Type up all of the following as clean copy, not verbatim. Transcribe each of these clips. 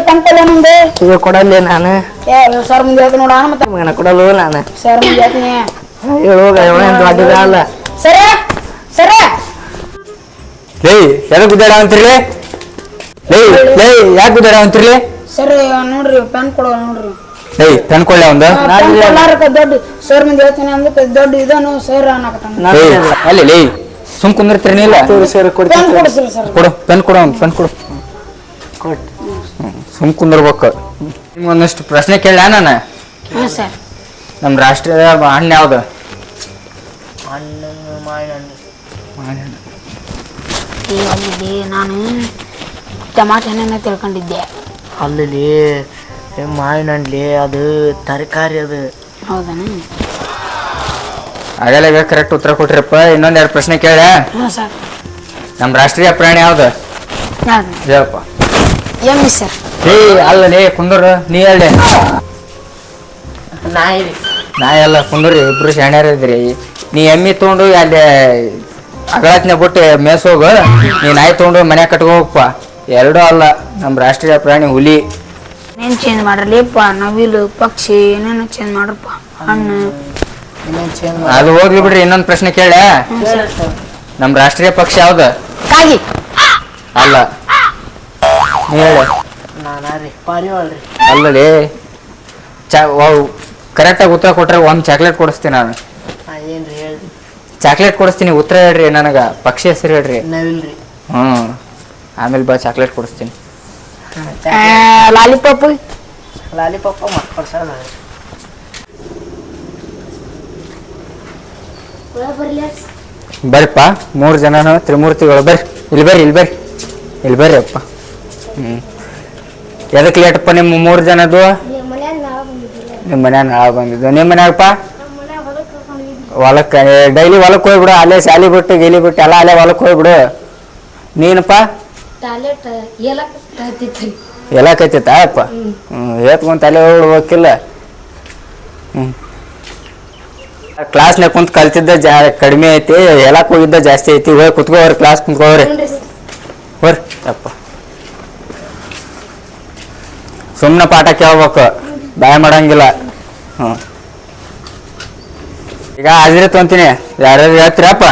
ಪಂಕಲ್ಲ ನಂದು ಈಗ ಕೊಡಲ್ಲ ನಾನು ಸರ್ ಮುಂದೆ ಹೇಳ್ತೀನಿ ನೋಡ ಮತ್ತೆ ಮಗನ ಕೊಡಲ್ಲ ನಾನು ಸರ್ ಮುಂದೆ ಹೇಳ್ತೀನಿ ಹೇಳುವಾಗ ದೊಡ್ಡದ ಅಲ್ಲ ಸರ ಸರ ಲೇ ಯಾಕೆ ಗುದ್ದಾಡ ಅಂತಿರ್ಲಿ ಲೇ ಯಾಕೆ ಗುದ್ದಾಡ ಅಂತಿರ್ಲಿ ಸರ್ ನೋಡ್ರಿ ಪೆನ್ ಕೊಡೋ ನೋಡ್ರಿ ಏಯ್ ಪೆನ್ ಕೊಳ್ಳೆ ಒಂದು ದೊಡ್ಡ ಸರ್ ಮುಂದೆ ಹೇಳ್ತೀನಿ ಅಂದ್ರೆ ದೊಡ್ಡ ಇದನ್ನು ಸರ್ ಅನ್ನಕತ್ತಾನ ಅಲ್ಲಿ ಲೇ ಸುಮ್ ಕುಂದಿರ್ತೀರಿ ಇಲ್ಲ ಪೆನ್ ಕೊಡಿಸ್ರಿ ಸರ್ ಕೊಡು ಪೆನ್ ಕೊಡು ಒಂದು ಪೆನ್ ಕೊಡು ಸುಮ್ ಕುಂದಿರ್ಬೇಕು ನಿಮ್ಗೊಂದಷ್ಟು ಪ್ರಶ್ನೆ ಕೇಳ ನಾನು ಹಾಂ ಸರ್ ನಮ್ಮ ರಾಷ್ಟ್ರೀಯ ಹಣ್ಣು ಯಾವ್ದು ಅಲ್ಲಿ ನಾನು ಟಮಾಟೆ ಹಣ್ಣನ್ನ ತಿಳ್ಕೊಂಡಿದ್ದೆ ಅಲ್ಲಿ ಮಾವಿನ ಹಣ್ಣಲ್ಲಿ ಅದು ತರಕಾರಿ ಅದು ಹೌದಾ ಆಗಲ್ಲ ಕರೆಕ್ಟ್ ಉತ್ತರ ಕೊಟ್ರಪ್ಪ ಇನ್ನೊಂದೆರಡು ಪ್ರಶ್ನೆ ಕೇಳ ಹಾಂ ಸರ್ ನಮ್ಮ ರಾಷ್ಟ್ರೀಯ ಪ್ರಾಣಿ ಯಾವ್ದು ಯಾವುದು ಹೇಳಪ್ಪ ಎಮ್ಮಿ ಸರ್ ಅಲ್ಲ ಲೇ ಕುಂದೂರು ನೀ ಹೇಳಿ ನಾಯಿ ಅಲ್ಲ ಕುಂದೂರಿ ಇಬ್ರು ಶಾಣ್ಯಾರ ಇದ್ರಿ ನೀ ಎಮ್ಮಿ ತೊಗೊಂಡು ಅಲ್ಲಿ ಅಗಳತ್ನೆ ಬಿಟ್ಟು ಮೇಸೋಗು ನೀ ನಾಯಿ ತೊಗೊಂಡು ಮನ್ಯಾಗ ಕಟ್ಕೋಗಪ್ಪ ಎರಡೂ ಅಲ್ಲ ನಮ್ಮ ರಾಷ್ಟ್ರೀಯ ಪ್ರಾಣಿ ಹುಲಿ ಏನೇನು ಚೇಂಜ್ ಮಾಡ್ರಲಿಪ್ಪ ನವಿಲು ಪಕ್ಷಿ ಏನೇನು ಚೇಂಜ್ ಮಾಡ್ರಪ್ಪ ಹಣ್ಣು ಅದು ಹೋಗ್ಲಿ ಬಿಡ್ರಿ ಇನ್ನೊಂದು ಪ್ರಶ್ನೆ ಕೇಳ ನಮ್ಮ ರಾಷ್ಟ್ರೀಯ ಪಕ್ಷಿ ಯಾವ್ದು ಕಾಗಿ ಅಲ್ಲ ನೀ ಹೇಳ ಪಾರಿವಾಳ್ರಿ ಅಲ್ಲಲ್ಲಿ ಕರೆಕ್ಟಾಗಿ ಉತ್ತರ ಕೊಟ್ರೆ ಒಂದು ಚಾಕ್ಲೇಟ್ ಕೊಡಿಸ್ತೀನಿ ನಾನು ಏನ್ರಿ ಹೇಳ್ರಿ ಚಾಕ್ಲೇಟ್ ಕೊಡಿಸ್ತೀನಿ ಉತ್ತರ ಹೇಳ್ರಿ ನನಗೆ ಪಕ್ಷಿ ಹೆಸರು ಹೇಳ್ರಿ ನವಿಲ್ರಿ ಆಮೇಲೆ ಬಾ ಚಾಕ್ಲೇಟ್ ಕೊಡಿಸ್ತೀನಿ ಲಾಲಿಪಾಪ್ ಲಾಲಿಪಾಪ ಮಾಡ್ಕೊಡ್ಸೋಣ ಬರ್ರಿಪ್ಪ 3 ಜನನು ತ್ರಿಮೂರ್ತಿಗಳು ಬರ್ರಿ ಇಲ್ಲಿ ಬರ್ರಿ ಅಪ್ಪ ಎದಕ್ಕೆ ಲೇಟಪ್ಪ ನಿಮ್ಮ 3 ಜನದು ನಿಮ್ಮ ಮನ್ಯಾಗ ನಾಳೆ ಬಂದಿದ್ದು ನಿಮ್ಮ ಮನ್ಯಾಗಪ್ಪ ಹೊಲಕ್ಕೆ ಡೈಲಿ ಹೊಲಕ್ಕೆ ಹೋಗ್ಬಿಡು ಅಲ್ಲೇ ಶಾಲಿ ಬಿಟ್ಟು ಗೀಲಿ ಬಿಟ್ಟು ಎಲ್ಲ ಅಲ್ಲೇ ಹೊಲಕ್ಕೆ ಹೋಗ್ಬಿಡು ನೀನಪ್ಪ ಎಲ್ಲ ಕೈತಿತ್ತ ಅಪ್ಪ ಹೇಳ್ಕೊಂತ ಅಲ್ಲೇ ಹೋಗ್ಬಿಡ್ಬೇಕಿಲ್ಲ ಕ್ಲಾಸ್ನಾಗ ಕುಂತ ಕಲ್ತಿದ್ದ ಕಡಿಮೆ ಐತಿ ಎಲ್ಲಕ್ಕೆ ಹೋಗಿದ್ದ ಜಾಸ್ತಿ ಐತಿ ಹೋಗಿ ಕುತ್ಕೋವ್ರಿ ಕ್ಲಾಸ್ ಕುಂತ್ಕೋವ್ರಿ ಬರ್ರಿ ಅಪ್ಪ ಸುಮ್ಮನೆ ಪಾಠ ಕೇಳ್ಬೇಕು ಬಾಯ್ ಮಾಡಂಗಿಲ್ಲ ಈಗ ಹಾಜಿರಿ ತೊಂತೀನಿ ಯಾರ್ಯಾರು ಹೇಳ್ತೀರಪ್ಪ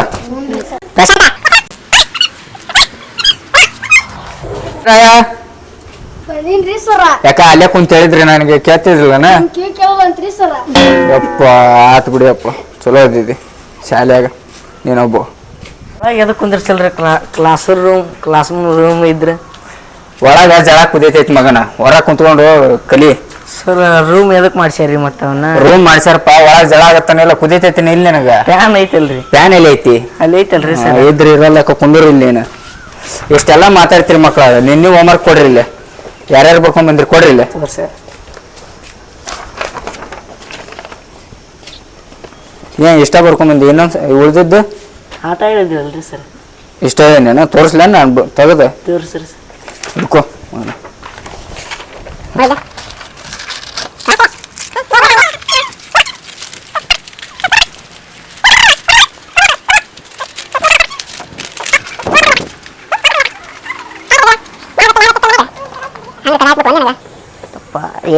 ಯಾಕ ಅಲ್ಲೇ ಕುಂತ ಹೇಳಿದ್ರಿ ನನಗೆ ಕೇಳ್ತಿದ್ರಲ್ಲನ ಯಪ್ಪ ಆತ್ ಬಿಡಿ ಅಪ್ಪ ಚಲೋ ಇದ್ದಿದ್ದಿ ಶಾಲ್ಯಾಗ ನೀನೊಬ್ಬ ಎದಕ್ಕೆ ಕುಂದಿರ್ಸಲ್ರಿ ಕ್ಲಾಸ್ ರೂಮ್ ಇದ್ರೆ ಒಳಗ ಜಳ ಕುದೈತೈತಿ ಮಗನ ಹೊರಗೆ ಕುಂತ್ಕೊಂಡು ಕಲಿ ಸರ್ ರೂಮ್ ಎದಕ್ಕೆ ಮಾಡ್ಸ್ಯಾರಿ ಮತ್ತೆ ಅವನ್ನ ರೂಮ್ ಮಾಡ್ಸಾರಪ್ಪ ಒಳಗ ಜಳ ಆಗತ್ತಾನೆಲ್ಲ ಕುದೈತೈತಿ ಇಲ್ಲಿ ನನಗ ಫ್ಯಾನ್ ಐತಲ್ರಿ ಫ್ಯಾನ್ ಎಲ್ಲಿ ಐತಿ ಅಲ್ಲಿ ಐತಲ್ರಿ ಸರ್ ಇದ್ರಿ ಇರಲ್ಲ ಕುಂದ್ರು ಇಲ್ಲಿ ನೀನು ಇಷ್ಟೆಲ್ಲ ಮಾತಾಡ್ತೀರಿ ಮಕ್ಳ ನಿನ್ನೆ ಹೋಮ್ವರ್ಕ್ ಕೊಡ್ರಿ ಇಲ್ಲಿ ಯಾರ್ಯಾರು ಬರ್ಕೊಂಡ್ ಬಂದ್ರಿ ಕೊಡ್ರಿ ಇಲ್ಲಿ ಸರ್ ಏನ್ ಇಷ್ಟ ಬರ್ಕೊಂಡ್ ಬಂದಿ ಇನ್ನೊಂದ್ ಉಳ್ದಿದ್ದು ಆಟ ಹೇಳಿದ್ರಲ್ರಿ ಸರ್ ಇಷ್ಟ ಏನೇನ ತೋರಿಸ್ಲ ನಾನು ತೆಗೆದ ತೋರಿಸ್ರಿ ಸರ್ ಹಿಡ್ಕೊ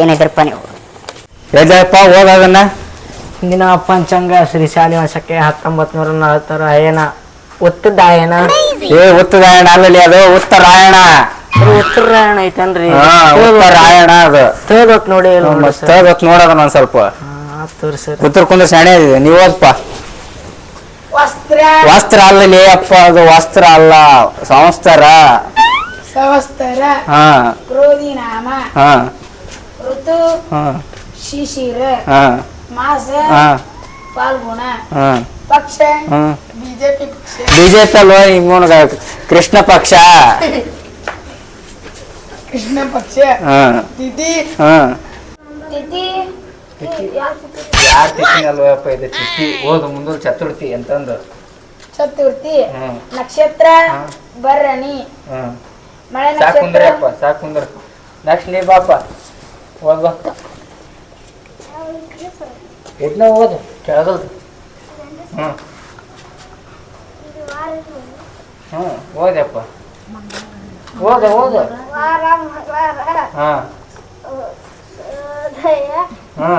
ಏನಿದ್ರಪ್ಪ ನೀವು ಹೇಳಪ್ಪ ಹೋಗೋದನ್ನ ಹಿಂದಿನ ಪಂಚಾಂಗ ಶ್ರೀ ಶಾಲಿ ವರ್ಷಕ್ಕೆ 1940 ಅಯನ ಉತ್ತರಾಯಣ ಉತ್ತರಾಯಣ ಅಲ್ಲಲ್ಲಿ ಅದು ಉತ್ತರಾಯಣ ಉತ್ತರಾಯಣ ಐತನ್ರಿ ಉತ್ತರಾಯಣ ಅದು ತೋದತ್ ನೋಡಿ ನೋಡೋದ ಒಂದ್ ಸ್ವಲ್ಪ ಉತ್ತರ ಕುಂದ್ರ ಶಾಣೆ ಇದೆ ನೀವು ಓದಪ್ಪ ವಸ್ತ್ರ ಅಲ್ಲಲ್ಲಿ ಅಪ್ಪ ಅದು ವಸ್ತ್ರ ಅಲ್ಲ ಸಂವತ್ಸರ ಹಾ ಹಾ ಋತು ಶಿಶಿರ ಮಾಸ ಫಾಲ್ಗುಣ ಪಕ್ಷ ಬಿಜೆಪಿ ಅಲ್ವ ಇವನು ಕೃಷ್ಣ ಪಕ್ಷ ತಿಥಿ ತಿಥಿ ಯಾರ ತಿಥಿ ಅಲ್ವಪ್ಪ ಇದು ತಿಥಿ ಓದು ಮುಂದೆ ಚತುರ್ಥಿ ಅಂತಂದು ಚತುರ್ಥಿ ನಕ್ಷತ್ರ ಭರಣಿ ಮಳೆ ಸಾಕುಂದ್ರಿ ಅಪ್ಪ ಸಾಕುಂದ್ರ ನೆಕ್ಸ್ಟ್ ನೀ ಬಾಪ ಓದ್ ಬಾ ಎಟ್ನ ಓದು ಕೆಳಗಲ್ದು ಓದ್ಯಪ್ಪ ಓದ ಓದ. ವಾರ ಮಂಗಳವಾರ ಹಾ ದಯ ಹಾ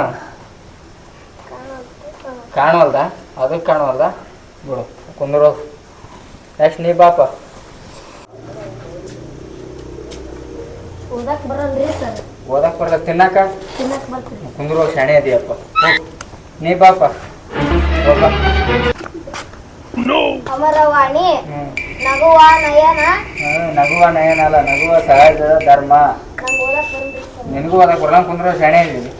ಕಾಣವಲ್ದ ಅದಕ್ಕೆ ಕಾಣವಲ್ದ ಬಿಡು ಕುಂದ್ರು. ನೆಕ್ಸ್ಟ್ ನೀ ಬಾಪ. ಓದಕ್ ಬರಲ್ರಿ ಸರ್. ಓದಕ್ ಬರಲ್ಲ ತಿನ್ನಕ ತಿನ್ನಕ್ ಬರ್ತೀರಿ. ಕುಂದ್ರು ಶಾಣೆ ಅದೀಯಪ್ಪ. ನೀ ಬಾಪ ಹೋಗ. ಅಮರವಾಣಿ ನಗುವ ನಯನ ನಗುವ ನಯನ ಅಲ್ಲ, ನಗುವ ಸಹಜ ಧರ್ಮ. ನಂಗೆ ಓದಕ್ ಬರಲ್ರಿ ಸರ್. ನಿನಗೂ ಓದಕ್ ಬರಲ್ಲ, ಕುಂದ್ರು ಶಾಣೆ ಇದೀವಿ.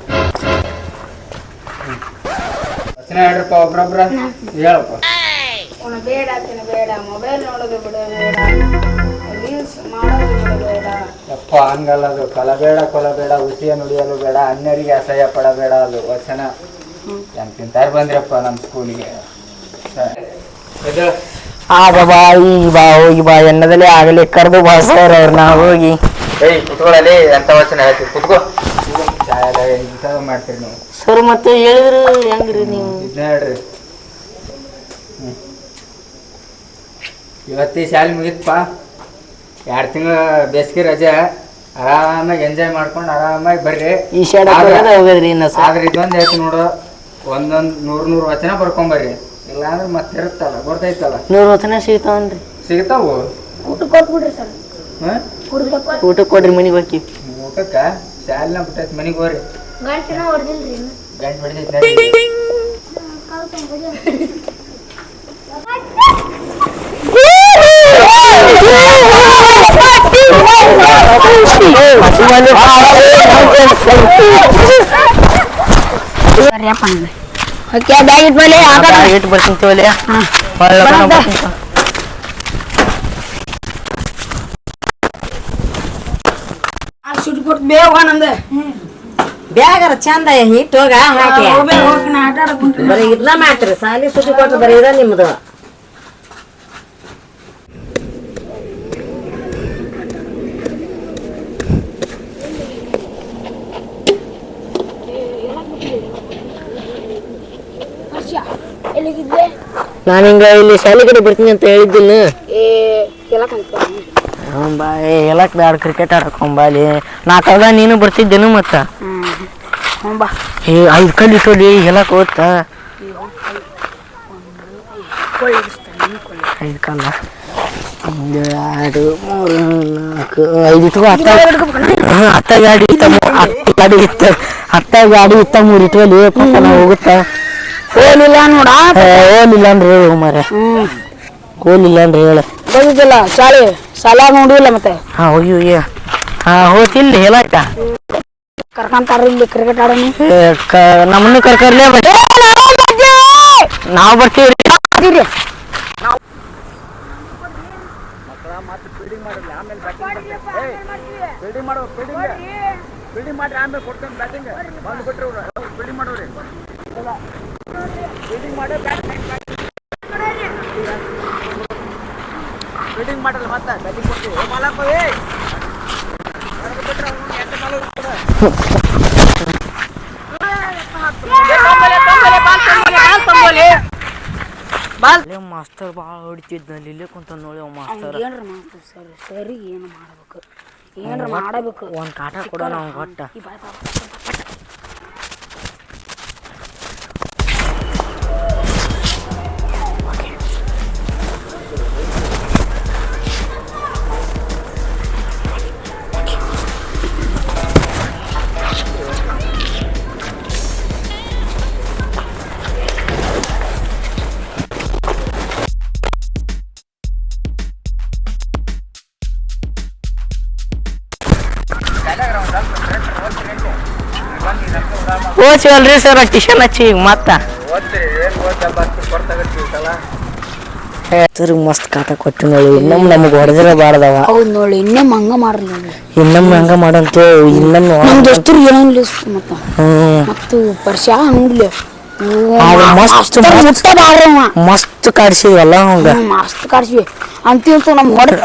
ವಚನ ಹೇಳ್ರಪ್ಪ ಒಬ್ರೊಬ್ರ ಹೇಳಪ್ಪ. ಬೇಡ ತಿನ್ನಬೇಡ, ಮೊಬೈಲ್ ನೋಡೋದು ಬಿಡಬೇಡ, ರೀಲ್ಸ್ ಮಾಡೋದು ಬಿಡಬೇಡ. ಯಪ್ಪ ಹಂಗಲ್ಲ, ಅದು ಕಲಬೇಡ ಕೊಲಬೇಡ, ಹುಸಿಯ ನುಡಿಯಲು ಬೇಡ, ಅನ್ಯರಿಗೆ ಅಸಹ್ಯ ಪಡಬೇಡ. ಅದು ವಚನ ಎಂತಿಂತಾರು ಬಂದ್ರಪ್ಪ ನಮ್ಮ ಸ್ಕೂಲಿಗೆ. ಆಗ ಬಾ ಈಗ ಬಾ ಹೋಗಿ ಬಾ ಎನ್ನದಲ್ಲಿ ಆಗಲಿ ಕರೆದು ಬಾ ಸರ್ ಅವ್ರನ್ನ ಹೋಗಿ. ಏಯ್ ಕುತ್ಕೊಳ್ಳಲಿ, ಎಂತ ವಚನ ಹೇಳ್ತೀವಿ, ಕುತ್ಕೋ. ಮಾಡ್ತೀರಿ ನೀವು ಸರ್ ಮತ್ತೆ ಹೇಳಿದ್ರು ಹೆಂಗ್ರಿ ನೀವು? ಇದನ್ನ ಹೇಳ್ರಿ. ಇವತ್ತಿ ಶಾಲೆ ಮುಗಿತಪ್ಪ, 2 ತಿಂಗಳ ಬೇಸಿಗೆ ರಜೆ, ಆರಾಮಾಗಿ ಎಂಜಾಯ್ ಮಾಡ್ಕೊಂಡು ಆರಾಮಾಗಿ ಬರ್ರಿ. ಈ ಶಾಲೆ ಹೋಗದ್ರಿ ಇನ್ನ ಸರ್. ಆದ್ರೆ ಇದೊಂದು ಹೇಳ್ತೀನಿ ನೋಡು, ಒಂದೊಂದು 100 ವಚನ ಬರ್ಕೊಂಬರ್ರಿ. ಇಲ್ಲಾಂದ್ರೆ ಮತ್ತೆ ಇರುತ್ತಲ್ಲ, ಗೊತ್ತೈತಲ್ಲ. 100 ವಚನ ಸಿಗ್ತಾವನ್ರಿ? ಸಿಗ್ತಾವು. ಊಟ ಕೊಟ್ಬಿಡ್ರಿ ಸರ್. ಊಟ ಕೊಡ್ರಿ ಮನೆಗೆ ಹೋಗಿ. ಊಟಕ್ಕ ಶಾಲೆನ ಬಿಟ್ಟೈತಿ, ಮನೆಗೆ ಹೋಗ್ರಿ. ಗಂಟಿನ ಹೊಡೆದಿಲ್ರಿ ಗಂಟು ಹೊಡಿತೈತಿ. ಓಕೆ ಬ್ಯಾಗ್ ಇಟ್ಮೇಲೆ ಇಟ್ಟು ಬರ್ತೀನಿ. ಸುಟ್ಟು ಕೊಟ್ಟು ಬೇಗ ಹೋಗ ನಮ್ದು. ಬ್ಯಾಗರ ಚಂದ ಹಿಟ್ಟು ಹೋಗ ಹಾಕಿ ಹೋಗಿ ನಾ ಆಟ ಆಡಕ್ ಕುಂತೀನಿ. ಬರೀ ಇದನ್ನ ಮಾಡ್ರಿ ಸಾಲಿ ಸುದ್ದಿ ಕೊಟ್ಟು ಬರೀ ಇದ ನಿಮ್ದು. ಎಲ್ಲಿಗಿದ್ದೆ? ನಾನು ಹಿಂಗ ಇಲ್ಲಿ ಶಾಲೆ ಕಡೆ ಬರ್ತೀನಿ ಅಂತ ಹೇಳಿದ್ದಿಲ್ಲ. ಬಾ ಎಲ್ಲಕ್ ಬ್ಯಾಡ, ಕ್ರಿಕೆಟ್ ಆಡಕೊಂಬಾಲಿ. 4 ಅದ ನೀನು ಬರ್ತಿದ್ದೇನು ಮತ್ತ? ಬಾ. 5 ಕಲ್ಲಿ ಇಟ್ಟೋಲಿ ಎಲ್ಲಕ್ ಓದ್ತ. 5 ಕಲ್ಲ 1 2 3 4 5 ಇಟ್ಕೋ. 10 ಗಾಡಿ ಇತ್ತ, 10 ಗಾಡಿ ಇತ್ತ 3 ಇಟ್ಕೊಲಿ ಪಕ್ಕ ನಾವು ಹೋಗುತ್ತಾ. ಹೋಲಿಲ್ಲ ನೋಡ, ಹೋಲಿಲ್ಲ ಅಂದ್ರೆ ಮರ, ಹೋಲಿಲ್ಲ ಅಂದ್ರೆ ಹೇಳ. ಬಂದಿದ್ದಿಲ್ಲ ಶಾಲೆ ನೋಡಿಲ್ಲ ಮತ್ತೆ. ಹಾ ಹೋಗಿ ಹೋತಿಲ್ಲ ಹೇಳಕ್ಕ. ಕರ್ಕೊಂತಾರ ಇಲ್ಲಿ ಕ್ರಿಕೆಟ್ ಆಡೋಣ. ನಮ್ಮನ್ನು ಕರ್ಕರ್ಲೇ ನಾವು ಬರ್ತೀವಿ. ಮಾಸ್ತರ್ ಭಾಳ ಹೊಡಿತಿದ್ನಲ್ಲಿ ಇಲ್ಲೇ ಕುಂತ ನೋಡಿ ಮಾಸ್ತರ್. ಏನ್ರ ಮಾಡ್ತೀವಿ ಸರ್, ಸರಿ ಏನು ಮಾಡ್ಬೇಕು, ಏನ್ರ ಮಾಡಬೇಕು. ಒಂದು ಕಾಟ ಕೊಡೋ ನಾವು ಒಟ್ಟ. ಓದ್ಸಿವಲ್ರಿ ಸರ್ ಟ್ಯೂಷನ್ ಹಚ್ಚಿ ಈಗ ಮತ್ತ ಸರ್ ಮಸ್ತ್ ಕಾಟ ಕೊಟ್ಟು ನೋಡಿ. ಇನ್ನೊಮ್ಮೆ ನಮಗೆ ಹೊಡೆದ್ರೆ ಬಾರ್ದವ. ಹೌದು ನೋಡಿ, ಇನ್ನೊಮ್ಮೆ ಹಂಗ ಮಾಡ್ಲಿ. ಇನ್ನೊಮ್ಮೆ ಹಂಗ ಮಾಡಂತ ಇನ್ನೊಮ್ಮೆ ಮತ್ತು ವರ್ಷ ನೋಡ್ಲಿ ಮಸ್ತ್ ಕಾಡ್ಸಿವಲ್ಲ ಹಂಗ ಮಸ್ತ್ ಕಾಡ್ಸಿವಿ ಅಂತ ನಮ್ ಹೊಡೆದ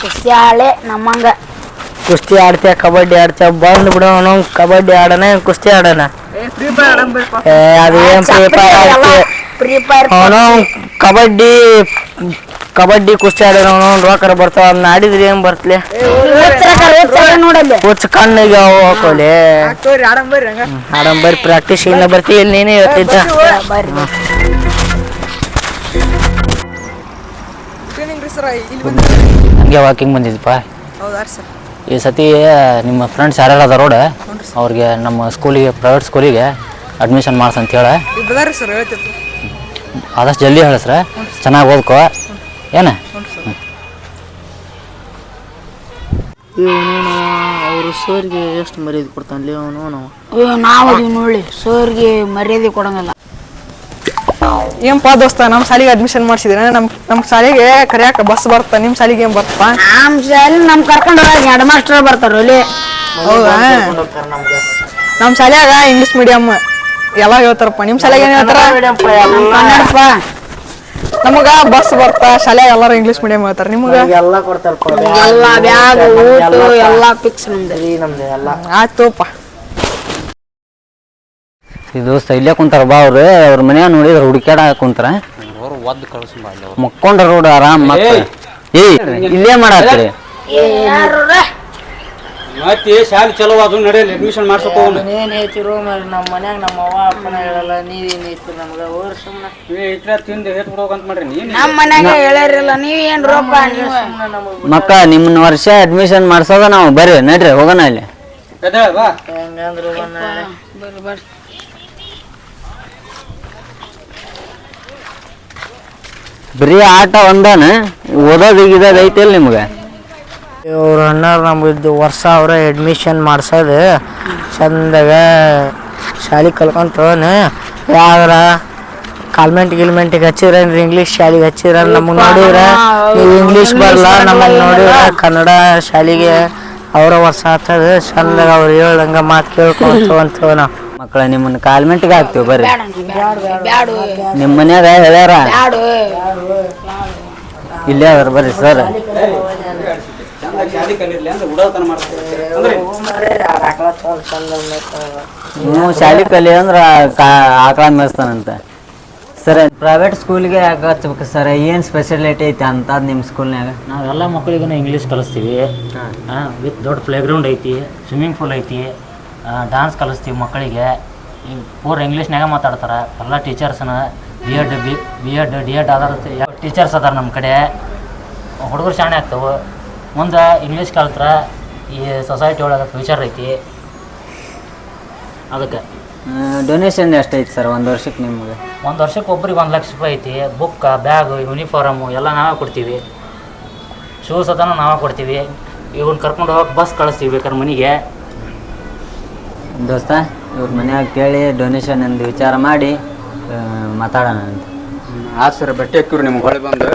ಕುಸ್ತಿಯಾಳೆ ನಮ್ಮಂಗ. ಕುಸ್ತಿ ಆಡ್ತೀಯ, ಕಬಡ್ಡಿ ಆಡ್ತೀಯ, ಬಂದ್ ಬಿಡೋ ಕಬಡ್ಡಿ ಆಡೋಣ, ಕುಸ್ತಿ ಆಡೋಣ. ಅದು ಏನ್ ಫ್ರೀ ಫೈರ್ ಅವನು ಕಬಡ್ಡಿ ಕುಸ್ತಿ ಆಡಿರೋನು ರೊಕ್ಕ ಬರ್ತಾವ ಅದನ್ನ ಆಡಿದ್ರಿ ಏನ್ ಬರ್ತಲೆ ನೋಡಲ್ಲಿ ಹುಚ್ಚ ಕಣ್ಣಿಗೆ ಅವು ಹಾಕೋಲೆ ಆಡಂಬರಿ ಪ್ರಾಕ್ಟೀಸ್ ಇಲ್ಲ ಬರ್ತಿ ಇಲ್ಲಿ ನೀನೇ ಹೇಳ್ತಿದ್ದ ಹಂಗೆ ವಾಕಿಂಗ್ ಬಂದಿದ್ದಪ್ಪ ಈ ಸತಿ ನಿಮ್ಮ ಫ್ರೆಂಡ್ಸ್ ಯಾರ್ಯಾರು ಅದಾರೋಡ ಅವ್ರಿಗೆ ನಮ್ಮ ಸ್ಕೂಲಿಗೆ ಪ್ರೈವೇಟ್ ಸ್ಕೂಲಿಗೆ ಅಡ್ಮಿಷನ್ ಮಾಡ್ಸಂತ ಹೇಳ ಆದಷ್ಟು ಜಲ್ದಿ ಹೇಳಿಸ್ರ ಚೆನ್ನಾಗಿ ಓದ್ಕೋ ಏನ ಅವರು ಸರ್ಗೆ ಎಷ್ಟು ಮರ್ಯಾದೆ ಕೊಡ್ತಾನಲ್ಲಿ ಅವನು ನಾವು ಅದೀವಿ ನೋಡಿ ಸರ್ಗೆ ಮರ್ಯಾದೆ ಕೊಡಂಗಿಲ್ಲ. ಏನಪ್ಪ ದೋಸ್ತ ನಮ್ಮ ಶಾಲೆಗೆ ಅಡ್ಮಿಷನ್ ಮಾಡಿಸಿದ್ರೆ ನಮ್ಮ ಶಾಲೆಗೆ ಕರಿಯಾಕ ಬಸ್ ಬರ್ತಾ ನಿಮ್ಮ ಶಾಲೆಗೆ ಏನ್ ಬರ್ತಪ್ಪ? ನಮ್ಮ ಶಾಲೆ ನಮ್ ಕರ್ಕೊಂಡು ಹೆಡ್ ಮಾಸ್ಟರ್ ಬರ್ತಾರ ಅಲ್ಲಿ. ಹೌದಾ? ನಮ್ಮ ಶಾಲ್ಯಾಗ ಇಂಗ್ಲಿಷ್ ಮೀಡಿಯಂ ಎಲ್ಲ ಹೇಳ್ತಾರಪ್ಪ. ನಿಮ್ಮ ಶಾಲೆಗೆ ಏನ್ ಹೇಳ್ತಾರ? ಕನ್ನಡಪ್ಪ. ನಮಗ ಬಸ್ ಬರ್ತಾ ಶಾಲ್ಯಾಗ ಎಲ್ಲಾರು ಇಂಗ್ಲಿಷ್ ಮೀಡಿಯಂ ಹೇಳ್ತಾರ. ನಿಮಗ ಎಲ್ಲ ಕೊಡ್ತಾರಪ್ಪ ಎಲ್ಲ ಬ್ಯಾಗ್ ಊಟ ಎಲ್ಲ ಫಿಕ್ಸ್ ನಮ್ದು. ಆಯ್ತುಪ್ಪ. ಈ ದೋಸ್ತ ಇಲ್ಲೇ ಕುಂತಾರ ಬಾ ಅವ್ರ ಮನ್ಯಾಗ ನೋಡಿದ್ರ ಹುಡುಕ್ಯಾಡ ಕುಂತಾರ ಮಕ್ಕೊಂಡ್ರ ರೋಡ್ ಆರಾಮ್ ಇಲ್ಲೇ ಮಾಡತ್ತೀರಿ ಮತ್ತೆ ಶಾಲೆ ಚಲೋ ಅದು ನಡೆಯಲ್ಲ ಅಡ್ಮಿಷನ್ ಮಾಡ್ಸಕ್ ಏನ್ ಹೇಳ್ತಿರೋ ನಮ್ಮ ಮನ್ಯಾಗ ನಮ್ಮ ಅವ್ವ ಅಪ್ಪನ ಹೇಳಲ್ಲ ನೀವೇನ್ ಐತಿ ನಮ್ಗ ಓರ್ ಸುಮ್ಮನೆ ಇಟ್ರ ತಿಂದು ಹೇತ್ ಬಿಡೋಕಂತ ಮಾಡ್ರಿ ನೀನ್ ನಮ್ಮ ಮನ್ಯಾಗ ಹೇಳಿರಲ್ಲ ನೀವೇನ್ ರೋಪ ಮಕ್ಕ ನಿಮ್ಮನ್ನ ವರ್ಷ ಅಡ್ಮಿಷನ್ ಮಾಡ್ಸೋದ ನಾವು ಬರ್ರಿ ನಡ್ರಿ ಹೋಗೋಣ ಅಲ್ಲಿ ಬಾ ಹೆಂಗಂದ್ರು ಬರೀ ಆಟ ಒಂದಾನ ಓದೋದು ಗಿದೋದು ಐತಿಲ್ಲ ನಿಮ್ಗೆ ಇವ್ರ ಅಣ್ಣವ್ರು ನಮ್ಗೆ ವರ್ಷ ಅವ್ರ ಅಡ್ಮಿಷನ್ ಮಾಡ್ಸೋದು ಚಂದಾಗ ಶಾಲೆ ಕಲ್ಕೊಂತವನ ಯಾವ್ದಾರ ಗಿಲ್ಮೆಂಟಿಗೆ ಹಚ್ಚಿದ್ರೇನ್ರಿ ಇಂಗ್ಲೀಷ್ ಶಾಲೆಗೆ ಹಚ್ಚಿದ್ರ ನಮಗೆ ನೋಡಿದ್ರ ನೀವು ಇಂಗ್ಲೀಷ್ ಬರಲ್ಲ ನಮಗೆ ನೋಡಿದ್ರ ಕನ್ನಡ ಶಾಲೆಗೆ ಅವರ ವರ್ಷ ಆಗ್ತದ ಚಂದಾಗ ಅವ್ರು ಹೇಳಂಗ ಮಾತು ಕೇಳ್ಕೊಂತವಂತವ ನಾವು ಮಕ್ಕಳ ನಿಮ್ಮನ್ನ ಕಾಲ್ಮೆಂಟಿಗೆ ಹಾಕ್ತಿವಿ ಬರ್ರಿ ನಿಮ್ಮ ಮನ್ಯಾಗ ಹೇಳ್ಯಾರ ಇಲ್ಲೇ ಅದಾರ ಬರ್ರಿ ಸರ್ ಶಾಲೆ ಕಲಿರ್ಲಿ ಅಂದ್ರೆ ಉಡೋತನ ಮಾಡ್ತಾರೆ ನೀವು ಶಾಲೆ ಕಲಿ ಅಂದ್ರ ಆಕಳ ಮೇಯಿಸ್ತಾನಂತ ಸರ್ ಪ್ರೈವೇಟ್ ಸ್ಕೂಲ್ಗೆ ಯಾಕೆ ಹಚ್ಬೇಕು ಸರ್ ಏನು ಸ್ಪೆಷಾಲಿಟಿ ಐತಿ ಅಂತ ನಿಮ್ಮ ಸ್ಕೂಲ್ನಾಗ ನಾವೆಲ್ಲ ಮಕ್ಕಳಿಗೂ ಇಂಗ್ಲೀಷ್ ಕಲಿಸ್ತೀವಿ ವಿತ್ ದೊಡ್ಡ ಪ್ಲೇಗ್ರೌಂಡ್ ಐತಿ ಸ್ವಿಮ್ಮಿಂಗ್ ಪೂಲ್ ಐತಿ ಡಾನ್ಸ್ ಕಲಿಸ್ತೀವಿ ಮಕ್ಕಳಿಗೆ ಪೂರ ಇಂಗ್ಲೀಷ್ನಾಗ ಮಾತಾಡ್ತಾರೆ ಎಲ್ಲ ಟೀಚರ್ಸ್ನ ಬಿ ಎಡ್ ಡಿ ಎಡ್ ಆಧಾರ ಟೀಚರ್ಸ್ ಅದಾರ ನಮ್ಮ ಕಡೆ ಹುಡುಗರು ಶಾಣೆ ಆಗ್ತವೆ ಮುಂದೆ ಇಂಗ್ಲೀಷ್ ಕಲ್ತ್ರ ಈ ಸೊಸೈಟಿ ಒಳಗೆ ಫ್ಯೂಚರ್ ಐತಿ ಅದಕ್ಕೆ ಡೊನೇಷನ್ ಎಷ್ಟೈತಿ ಸರ್ ಒಂದು ವರ್ಷಕ್ಕೆ ನಿಮ್ಗೆ ಒಂದು ವರ್ಷಕ್ಕೆ ಒಬ್ರಿಗೆ 1 ಲಕ್ಷ ರೂಪಾಯಿ ಐತಿ ಬುಕ್ ಬ್ಯಾಗು ಯೂನಿಫಾರ್ಮು ಎಲ್ಲ ನಾವೇ ಕೊಡ್ತೀವಿ ಶೂಸ್ ಅದನ್ನು ನಾವೇ ಕೊಡ್ತೀವಿ ಇವ್ನ ಕರ್ಕೊಂಡು ಹೋಗಕ್ಕೆ ಬಸ್ ಕಳಿಸ್ತೀವಿ ಬೇಕಾದ್ರೆ ಮನೆಗೆ ದೋಸ್ತ ಇವ್ರ ಮನ್ಯಾಗ ಕೇಳಿ ಡೊನೇಷನ್ ಎಂದು ವಿಚಾರ ಮಾಡಿ ಮಾತಾಡೋಣ ಅಂತ ಆಯ್ತು ಸರ್ ಬಟ್ಟೆ ಹಾಕಿವ್ರಿ ನಿಮ್ಗೆ ಹೊಳೆ ಬಂದು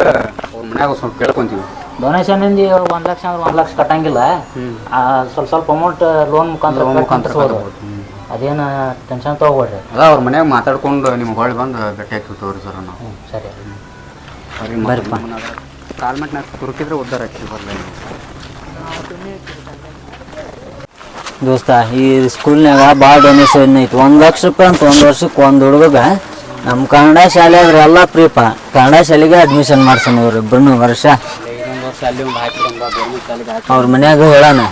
ಅವ್ರ ಮನ್ಯಾಗ ಸ್ವಲ್ಪ ಕೇಳ್ಕೊಂತೀವಿ ಡೊನೇಷನಿಂದ 1 ಲಕ್ಷ ಅಂದ್ರೆ 1 ಲಕ್ಷ ಕಟ್ಟಂಗಿಲ್ಲ ಸ್ವಲ್ಪ ಅಮೌಂಟ್ ಲೋನ್ ಮುಖಾಂತರ ಅದೇನು ಟೆನ್ಷನ್ ತೊಗೊಳ್ರಿ ಅದ ಅವ್ರ ಮನ್ಯಾಗ ಮಾತಾಡ್ಕೊಂಡು ನಿಮ್ಗೆ ಹೊಳೆ ಬಂದು ಬಟ್ಟೆ ಹಾಕಿರ್ತೀವ್ರಿ ಸರ್ ನಾವು ಸರಿ ಬರ್ರಿಪ್ಪ ಕಾಲ್ಮೆಂಟ್ನಾಗ ತುರುಕಿದ್ರೆ ಉದ್ದಾರ ಹಾಕಿ ಬರಲ್ಲ ದೋಸ್ತ ಈ ಸ್ಕೂಲ್ನಾಗ ಭಾಳ ಡೊನೇಷನ್ ಐತಿ 1 ಲಕ್ಷ ರೂಪಾಯಿ ಅಂತ 1 ವರ್ಷಕ್ಕೆ ಒಂದು ಹುಡುಗ ನಮ್ಮ ಕನ್ನಡ ಶಾಲೆ ಆದ್ರೆ ಎಲ್ಲ ಪ್ರೀಪ ಕನ್ನಡ ಶಾಲೆಗೆ ಅಡ್ಮಿಷನ್ ಮಾಡ್ಸೋಣ ಇವ್ರು ಇಬ್ಬರನ್ನು ವರ್ಷ ಇನ್ನೊಂದು ವರ್ಷ ಅಲ್ಲಿ ಒಂದು ಹಾಕಿದಂಗ ಗೌರ್ಮೆಂಟ್ ಶಾಲೆಗೆ ಹಾಕಿ ಅವ್ರ ಮನ್ಯಾಗ ಹೇಳೋಣ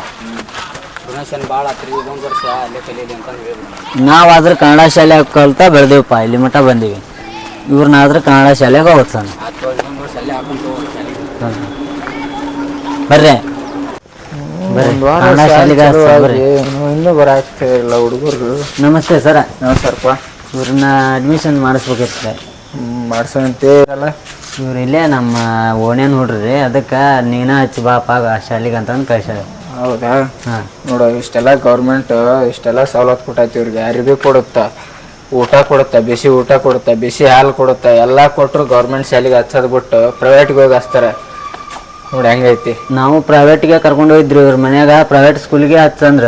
ಡೊನೇಷನ್ ಭಾಳ ಆತ್ರಿ ಇದೊಂದು ವರ್ಷ ಅಲ್ಲೇ ಕಲೀಲಿ ಅಂತ ಹೇಳ್ಬಿಟ್ಟು ನಾವು ಆದ್ರೆ ಕನ್ನಡ ಶಾಲೆಯಾಗ ಕಲ್ತಾ ಬೆಳೆದೇವಪ್ಪ ಇಲ್ಲಿ ಮಟ್ಟ ಬಂದೀವಿ ಇವ್ರನ್ನಾದ್ರೆ ಕನ್ನಡ ಶಾಲೆಗೆ ಓದ್ಸೋಣ ಇನ್ನೊಂದು ವರ್ಷ ಅಲ್ಲೇ ಹಾಕೊಂಡು ಬರ್ರಿ ಕನ್ನಡ ಶಾಲೆಗೆ ಇನ್ನೂ ಬರಾಕ್ತಾ ಇಲ್ಲ ಹುಡುಗರು. ನಮಸ್ತೆ ಸರ. ನಮಸ್ಕಾರಪ್ಪ. ಇವ್ರನ್ನ ಅಡ್ಮಿಷನ್ ಮಾಡಿಸ್ಬೇಕಿತ್ತು ಮಾಡ್ಸೋಂತೆ ಅಲ್ಲ ಇವ್ರು ಇಲ್ಲೇ ನಮ್ಮ ಓಣ್ಯಾನ ನೋಡ್ರಿ ಅದಕ್ಕೆ ನೀನ ಹಚ್ಚಿ ಬಾಪ ಶಾಲೆಗೆ ಅಂತಂದು ಕಳ್ಸ್ಯಾರ. ಹೌದಾ? ಹಾಂ ನೋಡು ಇಷ್ಟೆಲ್ಲ ಗೌರ್ಮೆಂಟ್ ಇಷ್ಟೆಲ್ಲ ಸವಲತ್ತು ಕೊಟ್ಟೈತಿ ಇವ್ರಿಗೆ ಯಾರಿಗೂ ಕೊಡುತ್ತಾ ಊಟ ಕೊಡುತ್ತಾ ಬಿಸಿ ಊಟ ಕೊಡುತ್ತಾ ಬಿಸಿ ಹಾಲು ಕೊಡುತ್ತಾ ಎಲ್ಲ ಕೊಟ್ಟರು ಗೌರ್ಮೆಂಟ್ ಶಾಲೆಗೆ ಹಚ್ಚೋದು ಬಿಟ್ಟು ಪ್ರೈವೇಟ್ಗೆ ಹೋಗಿ ಹಚ್ತಾರೆ ನೋಡಿ ಹೆಂಗೈತಿ. ನಾವು ಪ್ರೈವೇಟ್ಗೆ ಕರ್ಕೊಂಡು ಹೋಗಿದ್ರಿ ಇವ್ರ ಮನ್ಯಾಗ ಪ್ರೈವೇಟ್ ಸ್ಕೂಲ್ಗೆ ಹಚ್ಚಂದ್ರ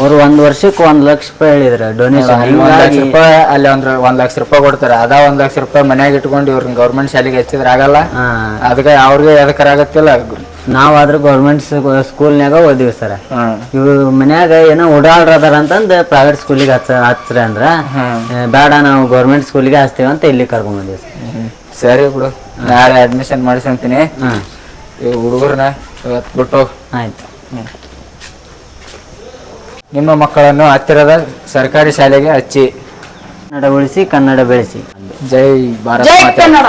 ಅವ್ರು 1 ವರ್ಷಕ್ಕೆ 1 ಲಕ್ಷ ರೂಪಾಯಿ ಹೇಳಿದ್ರ ಡೊನೇಷನ್. 1 ಲಕ್ಷ ರೂಪಾಯಿ ಅಲ್ಲಿ ಅಂದ್ರೆ 1 ಲಕ್ಷ ರೂಪಾಯಿ ಕೊಡ್ತಾರೆ. ಅದ 1 ಲಕ್ಷ ರೂಪಾಯಿ ಮನ್ಯಾಗ ಇಟ್ಕೊಂಡು ಇವ್ರನ್ನ ಗೌರ್ಮೆಂಟ್ ಶಾಲೆಗೆ ಹಚ್ಚಿದ್ರೆ ಆಗಲ್ಲ. ಅದಕ್ಕೆ ಅವ್ರಿಗೆ ಎದಕ್ಕರ ಆಗತ್ತಿಲ್ಲ ನಾವಾದ್ರೂ ಗೌರ್ಮೆಂಟ್ ಸ್ಕೂಲ್ನಾಗ ಓದಿವಿ ಸರ್. ಇವ್ರು ಮನ್ಯಾಗ ಏನೋ ಓಡಾಡ್ರದಾರ ಅಂತಂದು ಪ್ರೈವೇಟ್ ಸ್ಕೂಲಿಗೆ ಹಚ್ಚ್ರಿ ಅಂದ್ರ ಬೇಡ ನಾವು ಗೌರ್ಮೆಂಟ್ ಸ್ಕೂಲಿಗೆ ಹಚ್ತೀವಿ ಅಂತ ಇಲ್ಲಿ ಕರ್ಕೊಂಡ್ ಬಂದಿವಿ ಸರಿ ಬಿಡು, ನಾಳೆ ಅಡ್ಮಿಷನ್ ಮಾಡಿಸ್ಕೊಂತೀನಿ. ಹುಡುಗರ್ನ ಇವತ್ತು ಬಿಟ್ಟು ಆಯ್ತು. ನಿಮ್ಮ ಮಕ್ಕಳನ್ನು ಹತ್ತಿರದ ಸರ್ಕಾರಿ ಶಾಲೆಗೆ ಹಚ್ಚಿ. ಕನ್ನಡ ಉಳಿಸಿ ಕನ್ನಡ ಬೆಳೆಸಿ. ಜೈ ಭಾರತ್ ಜೈ ಮಾತೆ. ಕನ್ನಡ.